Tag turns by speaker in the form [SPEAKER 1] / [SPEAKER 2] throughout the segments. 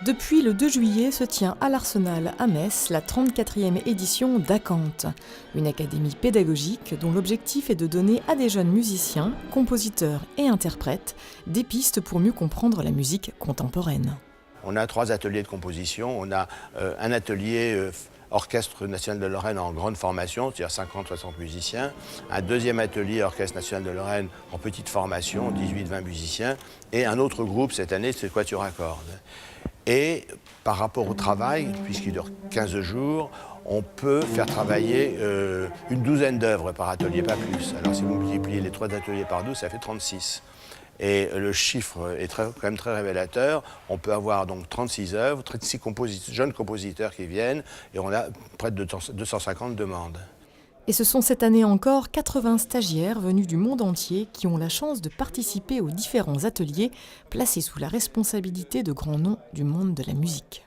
[SPEAKER 1] Depuis le 2 juillet se tient à l'Arsenal à Metz la 34e édition d'Acante, une académie pédagogique dont l'objectif est de donner à des jeunes musiciens, compositeurs et interprètes des pistes pour mieux comprendre la musique contemporaine.
[SPEAKER 2] On a 3 ateliers de composition. On a un atelier Orchestre national de Lorraine en grande formation, c'est-à-dire 50-60 musiciens. Un deuxième atelier Orchestre national de Lorraine en petite formation, 18-20 musiciens. Et un autre groupe cette année, c'est Quatuor à cordes. Et par rapport au travail, puisqu'il dure 15 jours, on peut faire travailler une douzaine d'œuvres par atelier, pas plus. Alors si vous multipliez les 3 ateliers par 12, ça fait 36. Et le chiffre est quand même très révélateur. On peut avoir donc 36 œuvres, 36 jeunes compositeurs qui viennent, et on a près de 250 demandes.
[SPEAKER 1] Et ce sont cette année encore 80 stagiaires venus du monde entier qui ont la chance de participer aux différents ateliers placés sous la responsabilité de grands noms du monde de la musique.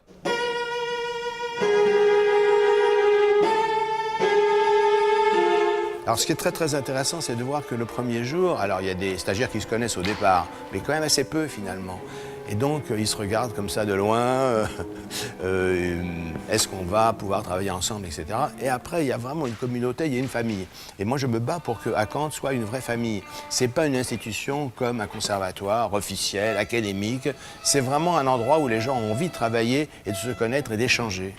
[SPEAKER 2] Alors ce qui est très intéressant, c'est de voir que le premier jour, alors il y a des stagiaires qui se connaissent au départ, mais quand même assez peu finalement. Et donc ils se regardent comme ça de loin, est-ce qu'on va pouvoir travailler ensemble, etc. Et après, il y a vraiment une communauté, il y a une famille. Et moi je me bats pour que Acante soit une vraie famille. C'est pas une institution comme un conservatoire officiel, académique. C'est vraiment un endroit où les gens ont envie de travailler et de se connaître et d'échanger.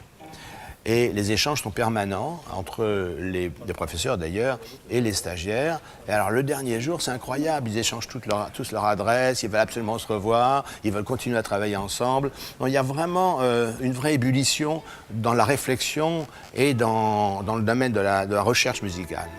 [SPEAKER 2] Et les échanges sont permanents entre les professeurs d'ailleurs et les stagiaires. Et alors le dernier jour, c'est incroyable, ils échangent tous leur adresse, ils veulent absolument se revoir, ils veulent continuer à travailler ensemble. Donc il y a vraiment une vraie ébullition dans la réflexion et dans le domaine de la recherche musicale.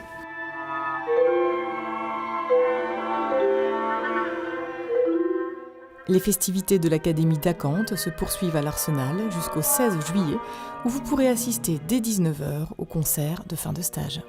[SPEAKER 1] Les festivités de l'Académie d'Acante se poursuivent à l'Arsenal jusqu'au 16 juillet où vous pourrez assister dès 19h au concert de fin de stage.